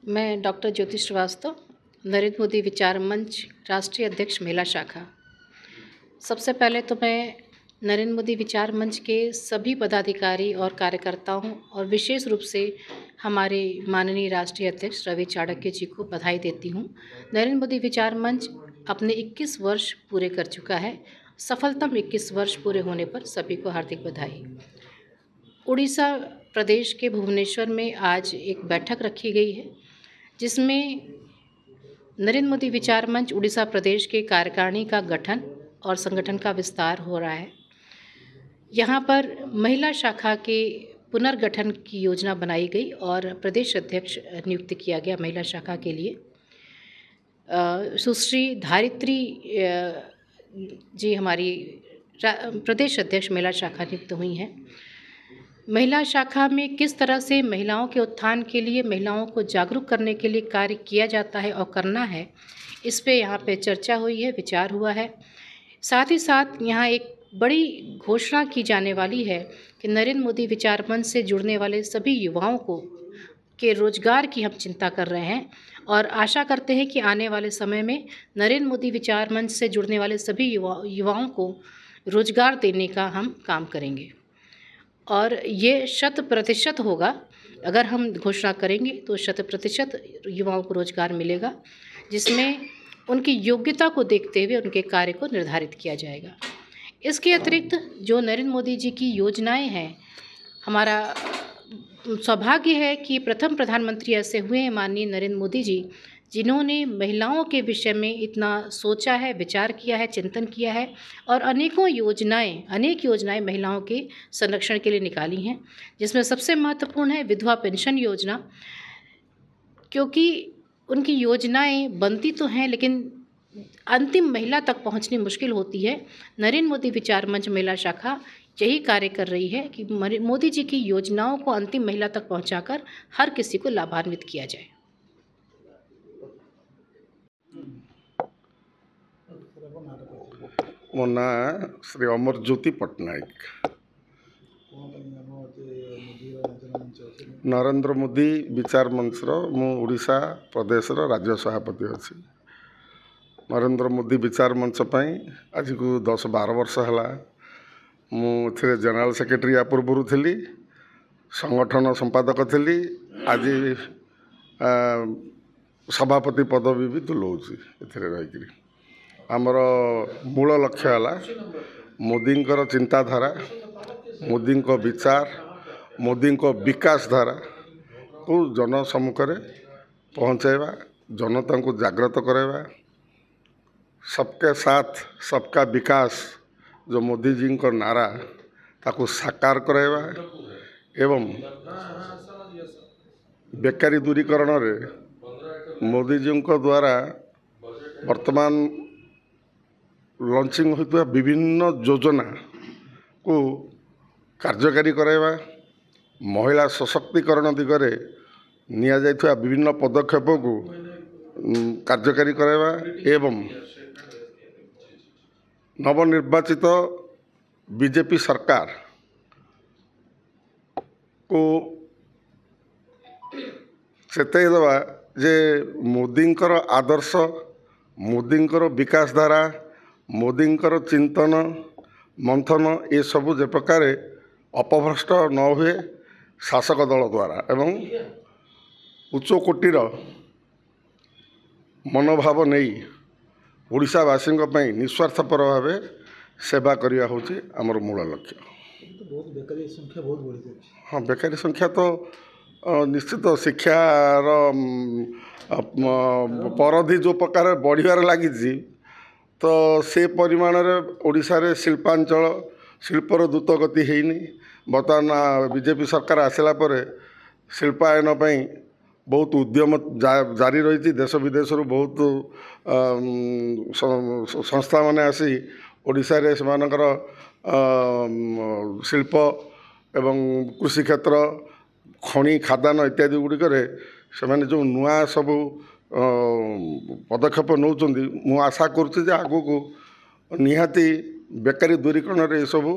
मैं डॉक्टर ज्योति श्रीवास्तव, नरेंद्र मोदी विचार मंच राष्ट्रीय अध्यक्ष महिला शाखा। सबसे पहले तो मैं नरेंद्र मोदी विचार मंच के सभी पदाधिकारी और कार्यकर्ताओं और विशेष रूप से हमारे माननीय राष्ट्रीय अध्यक्ष रवि चाणक्य जी को बधाई देती हूँ। नरेंद्र मोदी विचार मंच अपने 21 वर्ष पूरे कर चुका है। सफलतम 21 वर्ष पूरे होने पर सभी को हार्दिक बधाई। उड़ीसा प्रदेश के भुवनेश्वर में आज एक बैठक रखी गई है, जिसमें नरेंद्र मोदी विचार मंच उड़ीसा प्रदेश के कार्यकारिणी का गठन और संगठन का विस्तार हो रहा है। यहाँ पर महिला शाखा के पुनर्गठन की योजना बनाई गई और प्रदेश अध्यक्ष नियुक्त किया गया महिला शाखा के लिए। सुश्री धारित्री जी हमारी प्रदेश अध्यक्ष महिला शाखा नियुक्त हुई हैं। महिला शाखा में किस तरह से महिलाओं के उत्थान के लिए, महिलाओं को जागरूक करने के लिए कार्य किया जाता है और करना है, इस पे यहाँ पे चर्चा हुई है, विचार हुआ है। साथ ही साथ यहाँ एक बड़ी घोषणा की जाने वाली है कि नरेंद्र मोदी विचार मंच से जुड़ने वाले सभी युवाओं को के रोजगार की हम चिंता कर रहे हैं और आशा करते हैं कि आने वाले समय में नरेंद्र मोदी विचार मंच से जुड़ने वाले सभी युवाओं को रोजगार देने का हम काम करेंगे और ये 100% होगा। अगर हम घोषणा करेंगे तो 100% युवाओं को रोजगार मिलेगा, जिसमें उनकी योग्यता को देखते हुए उनके कार्य को निर्धारित किया जाएगा। इसके अतिरिक्त जो नरेंद्र मोदी जी की योजनाएं हैं, हमारा सौभाग्य है कि प्रथम प्रधानमंत्री ऐसे हुए हैं माननीय नरेंद्र मोदी जी, जिन्होंने महिलाओं के विषय में इतना सोचा है, विचार किया है, चिंतन किया है और अनेक योजनाएं महिलाओं के संरक्षण के लिए निकाली हैं, जिसमें सबसे महत्वपूर्ण है विधवा पेंशन योजना। क्योंकि उनकी योजनाएं बनती तो हैं लेकिन अंतिम महिला तक पहुंचनी मुश्किल होती है। नरेंद्र मोदी विचार मंच महिला शाखा यही कार्य कर रही है कि मोदी जी की योजनाओं को अंतिम महिला तक पहुंचाकर हर किसी को लाभान्वित किया जाए। मो ना श्री अमरज्योति पट्टनायक। नरेंद्र मोदी विचार मंच मु उड़ीसा प्रदेश राज्य सभापति अच्छी। नरेंद्र मोदी विचार मंच आज को 10-12 वर्ष है मुझे जनरल सेक्रेटरी या पूर्व थी, संगठन संपादक थी, आज सभापति पदवी भी तुलाऊँगी। रही आमर मूल लक्ष्य है मोदी चिंताधारा, मोदी विचार, मोदी विकास धारा को जन सम्मुखें पहुँचाइबा, जनता को जागृत कराइबा, सबके साथ सबका विकास जो मोदी जी को नारा ताको साकार कराइबा एवं बेकारी दूरीकरण रे मोदी जी द्वारा वर्तमान लॉन्चिंग होता विभिन्न योजना को कार्यकारी कराइबा, महिला सशक्तिकरण दिगरे निया जाइथुवा विभिन्न पदक्षेप को कार्यकारी कराइबा एवं नवनिर्वाचित बीजेपी सरकार को चेताई देवा जे मोदींकर आदर्श, मोदींकर विकास धारा, मोदींकर चिंतन मंथन ये सबू जे प्रकार अपभ्रष्ट न हुए शासक दल द्वारा एवं उच्च कोटिर मनोभाव नहीं ओडिशावासी निस्वार्थपर भाव सेवा करवा हूँ आमर मूल लक्ष्य। हाँ, बेकारी संख्या तो निश्चित शिक्षार परिधि जो प्रकार बढ़िबार लगी तो से परिमाण ओडिशा रे शिल्पांचल शिल्पर द्रुत गति हैनी। बर्तमान बीजेपी सरकार आसला पर शिल्पायन बहुत उद्यम जारी रही। देश विदेश बहुत संस्था माने आसी ओडिशा रे सेमानकर शिल्प एवं कृषि क्षेत्र, खनि खादान इत्यादि गुड़िक से जो नुआ सबू पदक्षेप नौकरी मु आशा करुँचे आगू को निहाती बेकारी दूरीकरण ये सबू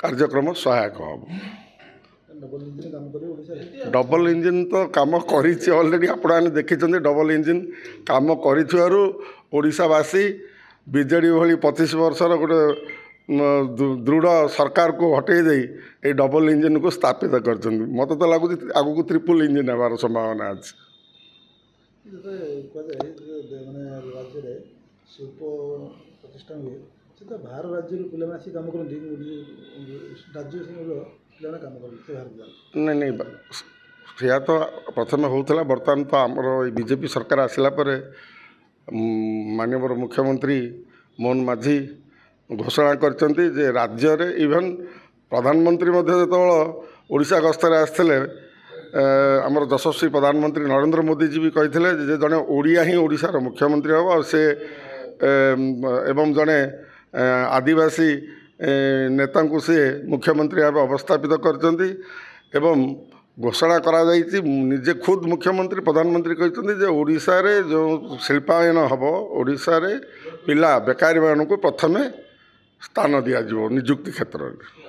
कार्यक्रम सहायक हम। डबल इंजिन तो काम कर अलरेडी आपने देखी डबल इंजिन काम करवासी बीजेडी भली 25 वर्षर गोटे दृढ़ सरकार को हटई दे ये डबल इंजिन को स्थापित कर मत तो लगुच आगू ट्रिपल इंजिन होबार संभावना अच्छे शिल्प प्रतिष्ठान हुए से बाहर राज्य पे आसी कम करते राज्य कम करते नहीं नहीं या तो प्रथम होता बर्तमान तो आमर बीजेपी सरकार आसला माननीय मुख्यमंत्री मोहन माझी घोषणा करचंती जे राज्य रे इवन प्रधानमंत्री जो ओडिशा गस्तर आसते आमर यशस्वी प्रधानमंत्री नरेंद्र मोदी जी भी कही जड़े ओडिया ही ओडिशार मुख्यमंत्री हम से एवं जड़े आदिवासी नेता को सी मुख्यमंत्री भाव अवस्थापित करचंती एवं घोषणा करा जायछि निजे खुद मुख्यमंत्री प्रधानमंत्री कहते ओडिशा रे जो शिल्पायन हम ओडिशा रे पिला बेकारी मानक प्रथमे स्थान दिज्व निजुक्ति क्षेत्र में।